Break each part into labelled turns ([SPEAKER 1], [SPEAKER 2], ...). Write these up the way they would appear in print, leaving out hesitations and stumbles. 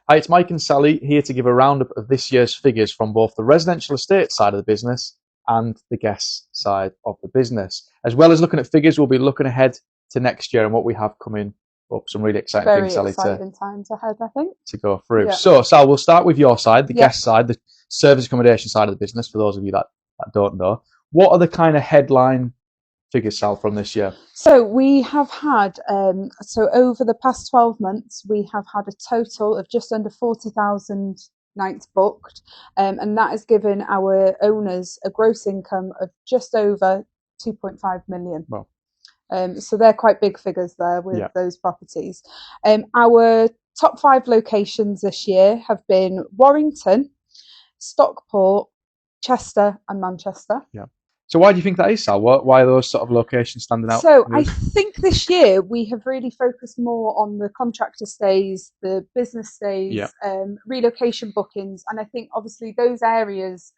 [SPEAKER 1] Hi, it's Mike and Sally here to give a roundup of this year's figures from both the residential estate side of the business and the Guestz side of the business. As well as looking at figures, we'll be looking ahead to next year and what we have coming up. Some really exciting things, Sally,
[SPEAKER 2] exciting times ahead, I think,
[SPEAKER 1] to go through. So, Sal, we'll start with your side, the Guestz side, the service accommodation side of the business, for those of you that don't know. What are the kind of headline figures, Sal, from this year?
[SPEAKER 2] So we have had, so over the past 12 months, we have had a total of just under 40,000 nights booked, and that has given our owners a gross income of just over 2.5 million.
[SPEAKER 1] Wow.
[SPEAKER 2] So they're quite big figures there with those properties. Our top 5 locations this year have been Warrington, Stockport, Chester and Manchester.
[SPEAKER 1] Yeah. So why do you think that is, Sal? Why are those sort of locations standing out?
[SPEAKER 2] So I think this year we have really focused more on the contractor stays, the business stays, relocation bookings, and I think obviously those areas,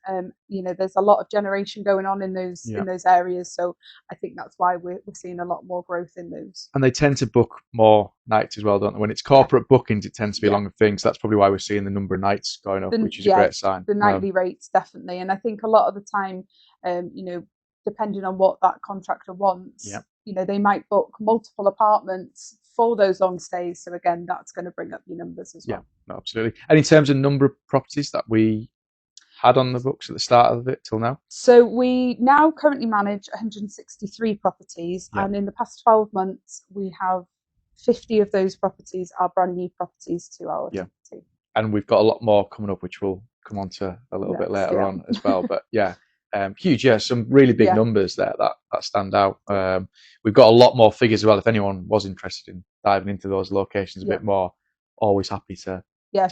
[SPEAKER 2] there's a lot of generation going on in those areas. So I think that's why we're seeing a lot more growth in those.
[SPEAKER 1] And they tend to book more nights as well, don't they? When it's corporate bookings, it tends to be longer things. That's probably why we're seeing the number of nights going up, which is a great sign.
[SPEAKER 2] The nightly rates, definitely. And I think a lot of the time, depending on what that contractor wants, they might book multiple apartments for those long stays. So again, that's going to bring up your numbers as well.
[SPEAKER 1] Yeah, no, absolutely. And in terms of number of properties that we had on the books at the start of it till now?
[SPEAKER 2] So we now currently manage 163 properties, and in the past 12 months, we have 50 of those properties are brand new properties to our team.
[SPEAKER 1] And we've got a lot more coming up, which we'll come on to a little bit later on as well. But huge, some really big numbers there that stand out. We've got a lot more figures as well. If anyone was interested in diving into those locations a bit more, always happy to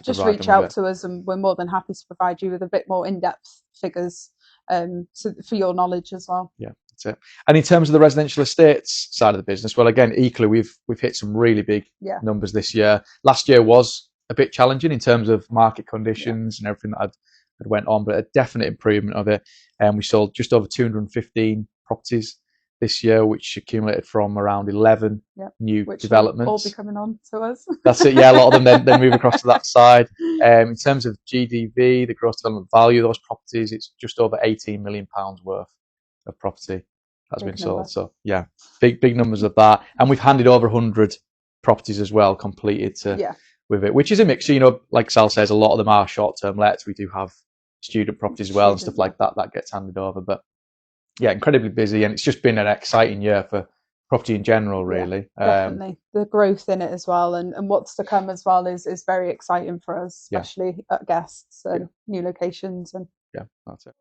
[SPEAKER 2] just reach out to us, and we're more than happy to provide you with a bit more in-depth figures for your knowledge as well.
[SPEAKER 1] Yeah, that's it. And in terms of the residential estates side of the business, well, again, equally, we've hit some really big numbers this year. Last year was a bit challenging in terms of market conditions and everything that had went on, but a definite improvement of it. And we sold just over 215 properties this year, which accumulated from around 11 new developments.
[SPEAKER 2] All be coming on to us.
[SPEAKER 1] That's it. Yeah, a lot of them then move across to that side. In terms of GDV, the gross development value of those properties, it's just over £18 million worth of property that's been sold. So big numbers of that. And we've handed over 100 properties as well, completed with it, which is a mix. Like Sal says, a lot of them are short-term lets. We do have student properties as well and stuff like that gets handed over. But incredibly busy, and it's just been an exciting year for property in general, really.
[SPEAKER 2] Definitely. The growth in it as well, and what's to come as well is very exciting for us, especially at Guestz and new locations. And
[SPEAKER 1] that's it.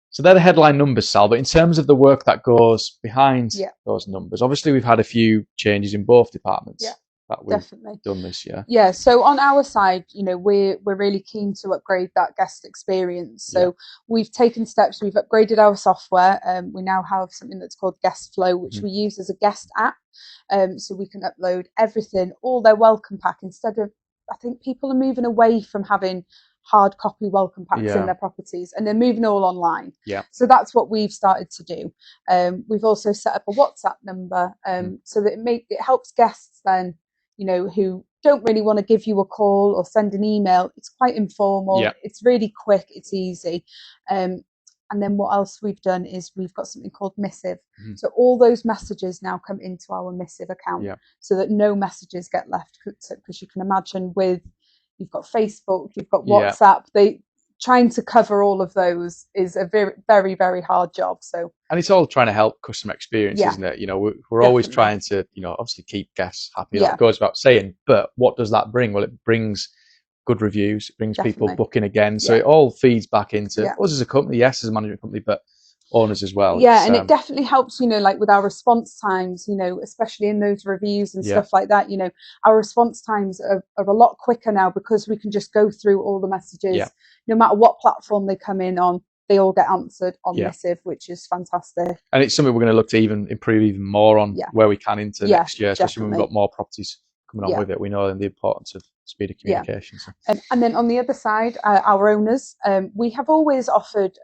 [SPEAKER 1] So they're the headline numbers, Sal, but in terms of the work that goes behind those numbers, obviously we've had a few changes in both departments that we've done this year.
[SPEAKER 2] Yeah, so on our side, we're really keen to upgrade that guest experience. So we've taken steps, we've upgraded our software. We now have something that's called Guest Flow, which we use as a guest app. So we can upload everything, all their welcome pack, instead of, I think people are moving away from having hard copy welcome packs in their properties, and they're moving all online. So that's what we've started to do. We've also set up a WhatsApp number so that it helps guests then, who don't really want to give you a call or send an email. It's quite informal. It's really quick. It's easy. And then what else we've done is we've got something called Missive. So all those messages now come into our Missive account, so that no messages get left. Because you can imagine you've got Facebook, you've got WhatsApp, trying to cover all of those is a very, very, very hard job.
[SPEAKER 1] And it's all trying to help customer experience, isn't it? We're always trying to, obviously keep guests happy. That goes without saying. But what does that bring? Well, it brings good reviews, it brings people booking again. So it all feeds back into us as a company, as a management company, but owners as well.
[SPEAKER 2] And it definitely helps, like with our response times, especially in those reviews and stuff like that. Our response times are a lot quicker now, because we can just go through all the messages, no matter what platform they come in on. They all get answered on Missive, which is fantastic.
[SPEAKER 1] And it's something we're going to look to improve even more on where we can into next year, especially when we've got more properties coming on with it. We know the importance of speed of communication. So.
[SPEAKER 2] And then on the other side, our owners, we have always offered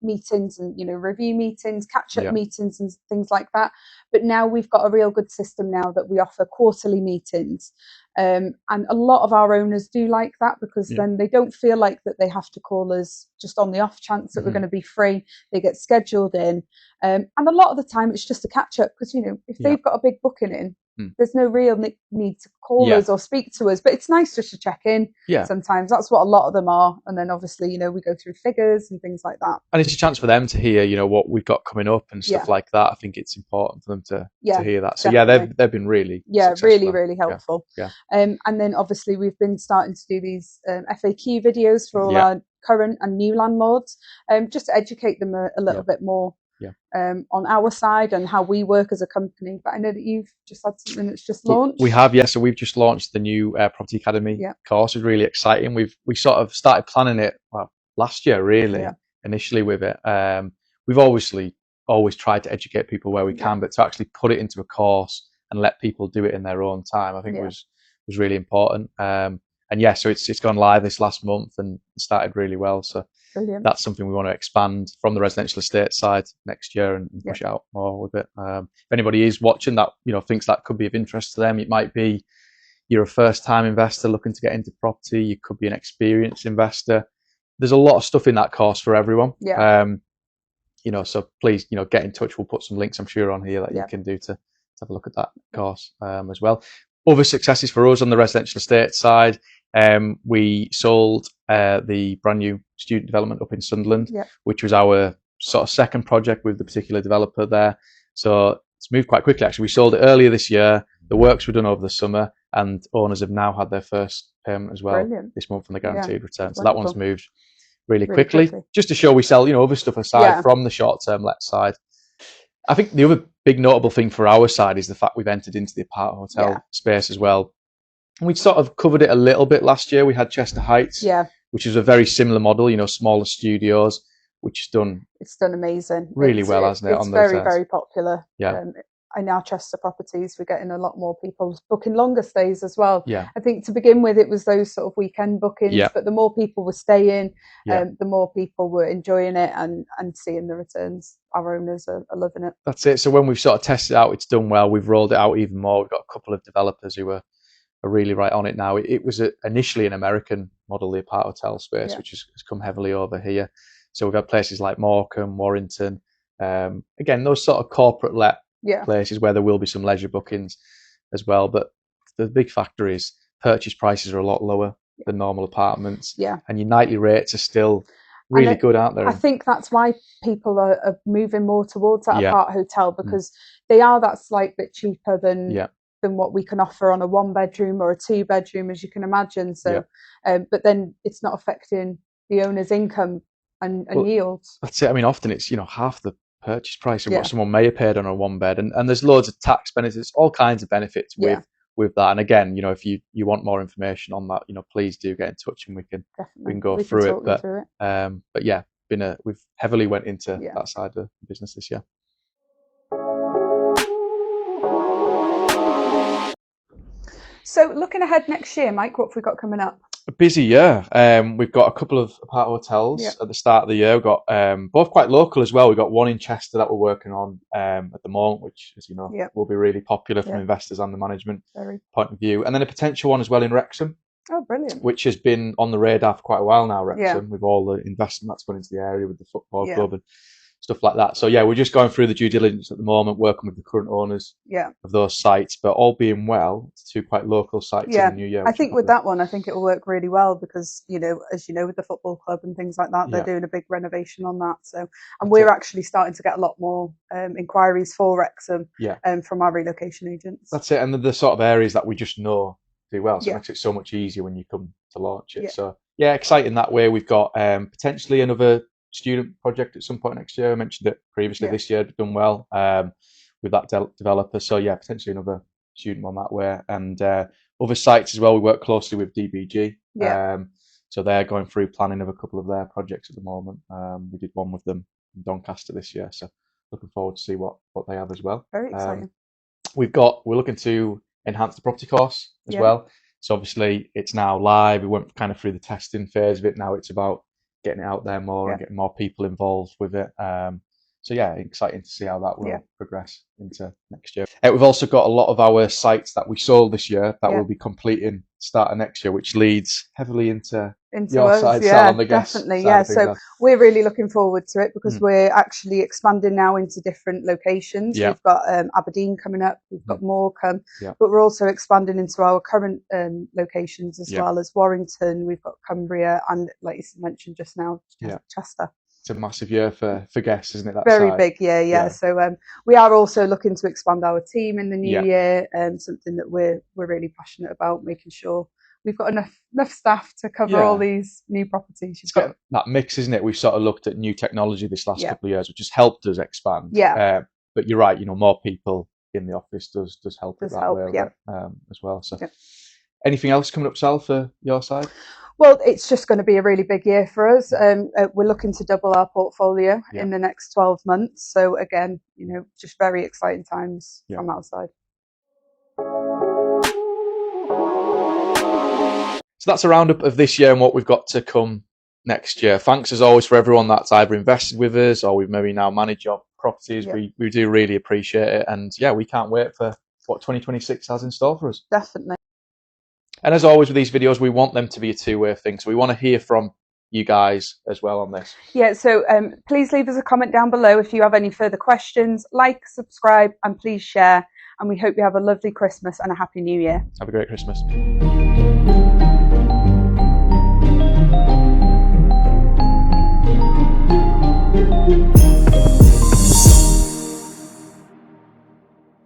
[SPEAKER 2] meetings and review meetings, catch-up meetings and things like that. But now we've got a real good system now that we offer quarterly meetings. And a lot of our owners do like that because then they don't feel like that they have to call us just on the off chance that we're going to be free. They get scheduled in. And a lot of the time it's just a catch up because, if they've got a big booking in, there's no real need to call us or speak to us, but it's nice just to check in. Sometimes that's what a lot of them are. And then obviously, we go through figures and things like that.
[SPEAKER 1] And it's a chance for them to hear, what we've got coming up and stuff like that. I think it's important for them to hear that. So they've been really successful.
[SPEAKER 2] really helpful. And then obviously we've been starting to do these FAQ videos for all our current and new landlords, just to educate them a little bit more. On our side and how we work as a company. But I know that you've just had something that's just launched.
[SPEAKER 1] We have, so we've just launched the new Property Academy course. It's really exciting. We sort of started planning it last year, really, initially with it. We've obviously always tried to educate people where we can, but to actually put it into a course and let people do it in their own time, I think was really important. And so it's gone live this last month and started really well. So
[SPEAKER 2] brilliant.
[SPEAKER 1] That's something we want to expand from the residential estate side next year and push out more with it. If anybody is watching that, thinks that could be of interest to them, it might be you're a first-time investor looking to get into property. You could be an experienced investor. There's a lot of stuff in that course for everyone. So please, get in touch. We'll put some links, I'm sure, on here that you can do to have a look at that course as well. Other successes for us on the residential estate side. We sold the brand new student development up in Sunderland, which was our sort of second project with the particular developer there. So it's moved quite quickly, actually. We sold it earlier this year. The works were done over the summer, and owners have now had their first payment as well this month on the guaranteed return. So that one's moved really quickly, just to show we sell, other stuff aside from the short-term let side. I think the other big notable thing for our side is the fact we've entered into the Aparthotel space as well. We sort of covered it a little bit last year. We had Chester Heights, which is a very similar model, smaller studios, which has done...
[SPEAKER 2] It's done amazing.
[SPEAKER 1] Really well, hasn't it?
[SPEAKER 2] It's very popular. In our Chester properties, we're getting a lot more people booking longer stays as well. I think to begin with, it was those sort of weekend bookings, but the more people were staying, the more people were enjoying it and seeing the returns. Our owners are loving it.
[SPEAKER 1] That's it. So when we've sort of tested it out, it's done well. We've rolled it out even more. We've got a couple of developers who are really right on it now. It was initially an American model, the Aparthotel space, which has come heavily over here. So we've got places like Morecambe, Warrington, again, those sort of corporate let places where there will be some leisure bookings as well. But the big factor is purchase prices are a lot lower than normal apartments, and your nightly rates are still really good, aren't they?
[SPEAKER 2] I think that's why people are moving more towards that Aparthotel, because they are that slight bit cheaper than what we can offer on a 1-bedroom or a 2-bedroom, as you can imagine. So, but then it's not affecting the owner's income and yields.
[SPEAKER 1] That's it. I mean, often it's half the purchase price of what someone may have paid on a 1-bed, and there's loads of tax benefits, all kinds of benefits with that. And again, if you want more information on that, please do get in touch and we can go through it. But yeah, we've heavily went into that side of the business this year.
[SPEAKER 2] So looking ahead next year, Mike, what have we got coming up?
[SPEAKER 1] A busy year. We've got a couple of Aparthotels at the start of the year. We've got both quite local as well. We've got one in Chester that we're working on at the moment, which, as you know, will be really popular from investors and the management point of view. And then a potential one as well in Wrexham.
[SPEAKER 2] Oh, brilliant.
[SPEAKER 1] Which has been on the radar for quite a while now, Wrexham, with all the investment that's gone into the area with the football club and stuff like that. So we're just going through the due diligence at the moment, working with the current owners of those sites, but all being well, it's 2 quite local sites in the new year.
[SPEAKER 2] I think with that one, I think it will work really well because, as you know, with the football club and things like that, they're doing a big renovation on that. So, and we're actually starting to get a lot more inquiries for Wrexham from our relocation agents.
[SPEAKER 1] That's it. And the sort of areas that we just know do well. So it makes it so much easier when you come to launch it. So exciting that way. We've got potentially another student project at some point next year. I mentioned it previously this year, done well with that developer. So potentially another student one that way. And other sites as well, we work closely with DBG. So they're going through planning of a couple of their projects at the moment. We did one with them in Doncaster this year. So looking forward to see what they have as well.
[SPEAKER 2] Very exciting.
[SPEAKER 1] We're looking to enhance the property course as well. So obviously it's now live. We went kind of through the testing phase of it. Now it's about getting it out there more and getting more people involved with it. So yeah, exciting to see how that will progress into next year. We've also got a lot of our sites that we sold this year that will be completing start of next year, which leads heavily into your
[SPEAKER 2] us,
[SPEAKER 1] side, Sal, on the Guestz
[SPEAKER 2] definitely,
[SPEAKER 1] side.
[SPEAKER 2] So we're really looking forward to it because we're actually expanding now into different locations. We've got Aberdeen coming up, we've got Morecambe, but we're also expanding into our current locations as well as Warrington. We've got Cumbria and, like you mentioned just now, Chester.
[SPEAKER 1] It's a massive year for Guestz, isn't it? That
[SPEAKER 2] very
[SPEAKER 1] side?
[SPEAKER 2] big year, So we are also looking to expand our team in the new year, something that we're really passionate about, making sure we've got enough staff to cover all these new properties.
[SPEAKER 1] It's got that mix, isn't it? We've sort of looked at new technology this last couple of years, which has helped us expand. But you're right, more people in the office does help it that way as well. So anything else coming up, Sal, for your side?
[SPEAKER 2] Well, it's just going to be a really big year for us. We're looking to double our portfolio in the next 12 months. So again, just very exciting times from our side.
[SPEAKER 1] So that's a roundup of this year and what we've got to come next year. Thanks as always for everyone that's either invested with us or we've maybe now managed your properties. We do really appreciate it. And we can't wait for what 2026 has in store for us.
[SPEAKER 2] Definitely.
[SPEAKER 1] And as always with these videos, we want them to be a two-way thing. So we want to hear from you guys as well on this.
[SPEAKER 2] So please leave us a comment down below if you have any further questions. Like, subscribe, and please share. And we hope you have a lovely Christmas and a happy New Year.
[SPEAKER 1] Have a great Christmas.